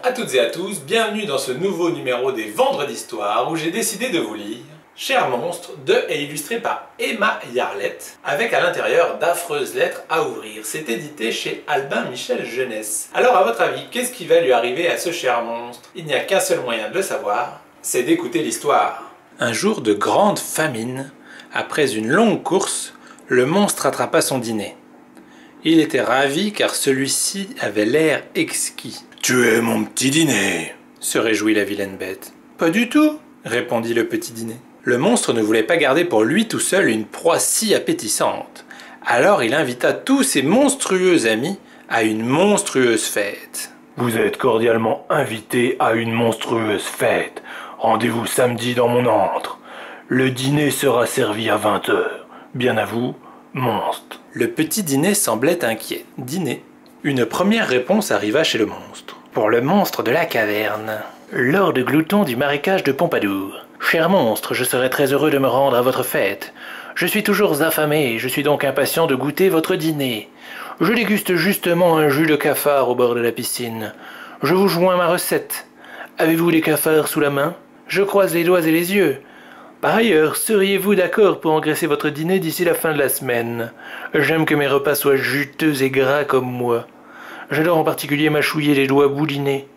à toutes et à tous, bienvenue dans ce nouveau numéro des Vendredis d'Histoire où j'ai décidé de vous lire Cher monstre de et illustré par Emma Yarlett avec à l'intérieur d'affreuses lettres à ouvrir. C'est édité chez Albin Michel Jeunesse. Alors à votre avis, qu'est-ce qui va lui arriver à ce cher monstre? Il n'y a qu'un seul moyen de le savoir, c'est d'écouter l'histoire. Un jour de grande famine, après une longue course, le monstre attrapa son dîner. Il était ravi car celui-ci avait l'air exquis. « Tu es mon petit dîner !» se réjouit la vilaine bête. « Pas du tout !» répondit le petit dîner. Le monstre ne voulait pas garder pour lui tout seul une proie si appétissante. Alors il invita tous ses monstrueux amis à une monstrueuse fête. « Vous êtes cordialement invités à une monstrueuse fête. Rendez-vous samedi dans mon antre. Le dîner sera servi à 20 h. Bien à vous, monstre. » Le petit dîner semblait inquiet. Dîner. Une première réponse arriva chez le monstre. Pour le monstre de la caverne. Lord Glouton du marécage de Pompadour. Cher monstre, je serais très heureux de me rendre à votre fête. Je suis toujours affamé, je suis donc impatient de goûter votre dîner. Je déguste justement un jus de cafard au bord de la piscine. Je vous joins ma recette. Avez-vous les cafards sous la main? Je croise les doigts et les yeux. Par ailleurs, seriez-vous d'accord pour engraisser votre dîner d'ici la fin de la semaine? J'aime que mes repas soient juteux et gras comme moi. J'adore en particulier mâchouiller les doigts boulinés.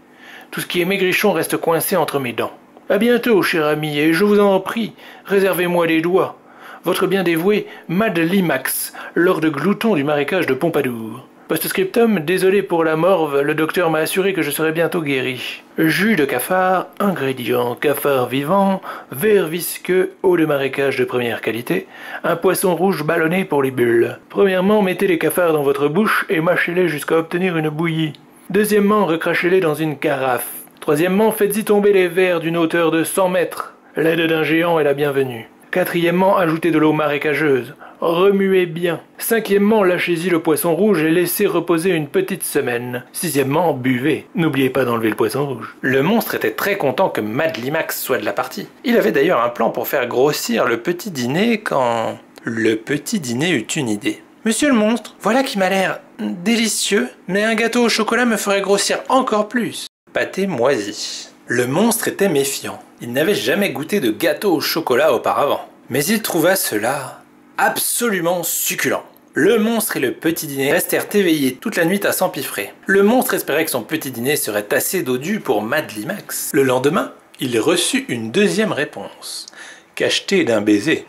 Tout ce qui est maigrichon reste coincé entre mes dents. À bientôt, cher ami, et je vous en prie, réservez-moi les doigts. Votre bien dévoué, Mad Limax, Lord Glouton du marécage de Pompadour. Post-scriptum, désolé pour la morve, le docteur m'a assuré que je serais bientôt guéri. Jus de cafard, ingrédients, cafard vivant, verre visqueux, eau de marécage de première qualité, un poisson rouge ballonné pour les bulles. Premièrement, mettez les cafards dans votre bouche et mâchez-les jusqu'à obtenir une bouillie. Deuxièmement, recrachez-les dans une carafe. Troisièmement, faites-y tomber les verres d'une hauteur de 100 mètres. L'aide d'un géant est la bienvenue. Quatrièmement, ajoutez de l'eau marécageuse. Remuez bien. Cinquièmement, lâchez-y le poisson rouge et laissez reposer une petite semaine. Sixièmement, buvez. N'oubliez pas d'enlever le poisson rouge. Le monstre était très content que Mad Limax soit de la partie. Il avait d'ailleurs un plan pour faire grossir le petit dîner quand... Le petit dîner eut une idée. Monsieur le monstre, voilà qui m'a l'air délicieux, mais un gâteau au chocolat me ferait grossir encore plus. Pâté moisi. Le monstre était méfiant. Il n'avait jamais goûté de gâteau au chocolat auparavant. Mais il trouva cela absolument succulent. Le monstre et le petit dîner restèrent éveillés toute la nuit à s'empiffrer. Le monstre espérait que son petit dîner serait assez dodu pour Mad Limax. Le lendemain, il reçut une deuxième réponse, cachetée d'un baiser.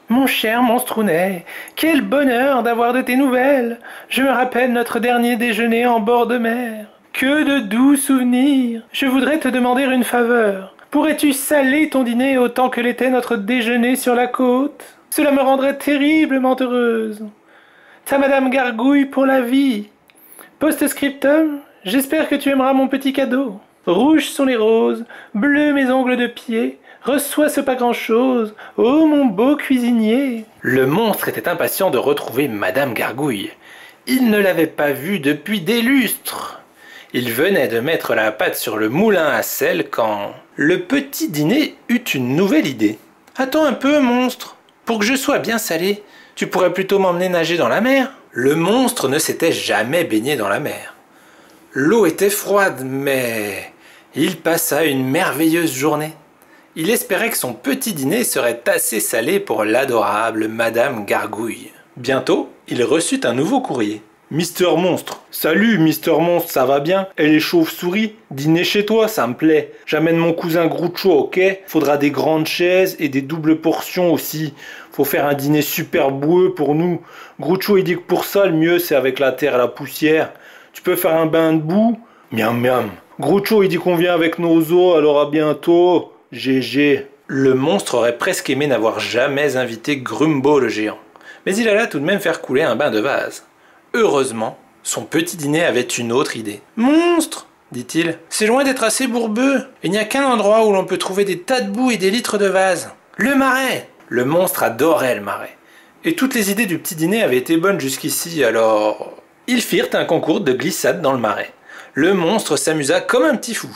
Mon cher monstrounet, quel bonheur d'avoir de tes nouvelles. Je me rappelle notre dernier déjeuner en bord de mer. Que de doux souvenirs. Je voudrais te demander une faveur. Pourrais-tu saler ton dîner autant que l'était notre déjeuner sur la côte? Cela me rendrait terriblement heureuse. Ta Madame Gargouille pour la vie. Post-scriptum, j'espère que tu aimeras mon petit cadeau. Rouges sont les roses, bleus mes ongles de pied. Reçois ce pas grand-chose, ô mon beau cuisinier. Le monstre était impatient de retrouver Madame Gargouille. Il ne l'avait pas vue depuis des lustres. Il venait de mettre la patte sur le moulin à sel quand... Le petit dîner eut une nouvelle idée. « Attends un peu, monstre. Pour que je sois bien salé, tu pourrais plutôt m'emmener nager dans la mer ?» Le monstre ne s'était jamais baigné dans la mer. L'eau était froide, mais... Il passa une merveilleuse journée. Il espérait que son petit dîner serait assez salé pour l'adorable Madame Gargouille. Bientôt, il reçut un nouveau courrier. Mister Monstre. Salut, Mister Monstre, ça va bien? Et les chauves-souris? Dîner chez toi, ça me plaît. J'amène mon cousin Groucho, ok? Faudra des grandes chaises et des doubles portions aussi. Faut faire un dîner super boueux pour nous. Groucho, il dit que pour ça, le mieux, c'est avec la terre et la poussière. Tu peux faire un bain de boue? Miam miam. Groucho, il dit qu'on vient avec nos os, alors à bientôt. GG. Le monstre aurait presque aimé n'avoir jamais invité Grumbo le géant. Mais il alla tout de même faire couler un bain de vase. Heureusement, son petit dîner avait une autre idée. « Monstre !» dit-il. « C'est loin d'être assez bourbeux. Il n'y a qu'un endroit où l'on peut trouver des tas de boue et des litres de vase. Le marais !» Le monstre adorait le marais. Et toutes les idées du petit dîner avaient été bonnes jusqu'ici, alors... Ils firent un concours de glissade dans le marais. Le monstre s'amusa comme un petit fou.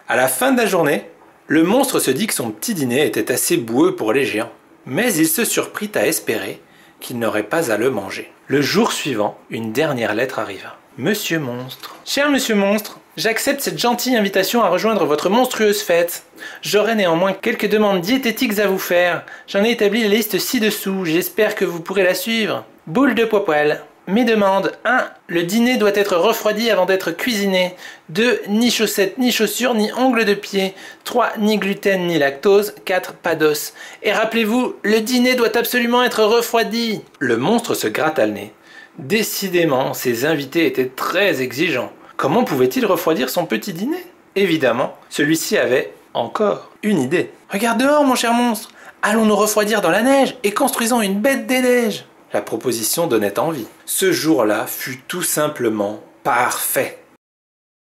À la fin de la journée, le monstre se dit que son petit dîner était assez boueux pour les géants. Mais il se surprit à espérer qu'il n'aurait pas à le manger. Le jour suivant, une dernière lettre arriva. Monsieur Monstre. Cher Monsieur Monstre, J'accepte cette gentille invitation à rejoindre votre monstrueuse fête. J'aurai néanmoins quelques demandes diététiques à vous faire. J'en ai établi la liste ci-dessous, j'espère que vous pourrez la suivre. Boule de poil. Mes demandes. 1. Le dîner doit être refroidi avant d'être cuisiné. 2. Ni chaussettes, ni chaussures, ni ongles de pied. 3. Ni gluten, ni lactose. 4. Pas d'os. Et rappelez-vous, le dîner doit absolument être refroidi. Le monstre se gratta le nez. Décidément, ses invités étaient très exigeants. Comment pouvait-il refroidir son petit dîner? Évidemment, celui-ci avait encore une idée. Regarde dehors, mon cher monstre. Allons nous refroidir dans la neige et construisons une bête des neiges. La proposition donnait envie. Ce jour-là fut tout simplement parfait.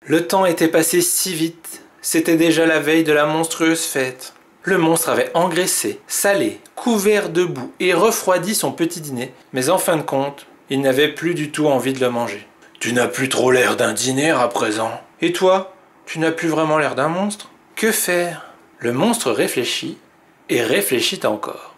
Le temps était passé si vite. C'était déjà la veille de la monstrueuse fête. Le monstre avait engraissé, salé, couvert de boue et refroidi son petit dîner. Mais en fin de compte, il n'avait plus du tout envie de le manger. Tu n'as plus trop l'air d'un dîner à présent. Et toi, tu n'as plus vraiment l'air d'un monstre? Que faire? Le monstre réfléchit et réfléchit encore.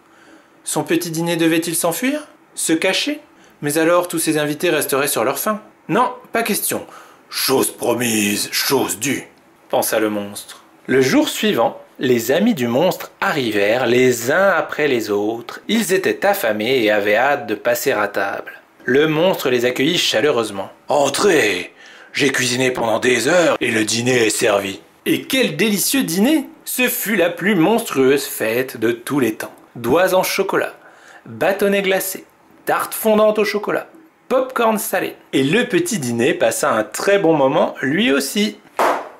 Son petit dîner devait-il s'enfuir? Se cacher? Mais alors tous ses invités resteraient sur leur faim. Non, pas question. Chose promise, chose due, pensa le monstre. Le jour suivant, les amis du monstre arrivèrent les uns après les autres. Ils étaient affamés et avaient hâte de passer à table. Le monstre les accueillit chaleureusement. Entrez! J'ai cuisiné pendant des heures et le dîner est servi. Et quel délicieux dîner! Ce fut la plus monstrueuse fête de tous les temps. Doigts en chocolat, bâtonnets glacés, tarte fondante au chocolat, pop-corn salé. Et le petit dîner passa un très bon moment lui aussi.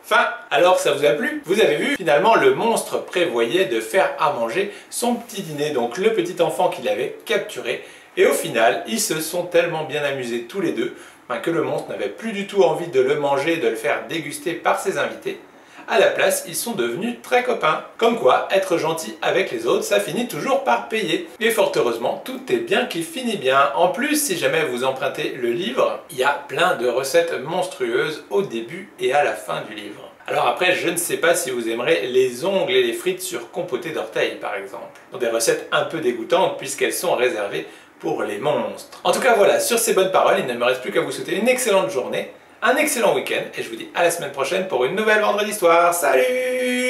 Fin. Alors ça vous a plu? Vous avez vu, finalement le monstre prévoyait de faire à manger son petit dîner, donc le petit enfant qu'il avait capturé. Et au final, ils se sont tellement bien amusés tous les deux que le monstre n'avait plus du tout envie de le manger et de le faire déguster par ses invités. À la place, ils sont devenus très copains. Comme quoi, être gentil avec les autres, ça finit toujours par payer. Et fort heureusement, tout est bien qui finit bien. En plus, si jamais vous empruntez le livre, il y a plein de recettes monstrueuses au début et à la fin du livre. Alors après, je ne sais pas si vous aimerez les ongles et les frites sur compoté d'orteils, par exemple. Donc des recettes un peu dégoûtantes puisqu'elles sont réservées pour les monstres. En tout cas, voilà, sur ces bonnes paroles, il ne me reste plus qu'à vous souhaiter une excellente journée, un excellent week-end, et je vous dis à la semaine prochaine pour une nouvelle Vendredi Histoire. Salut!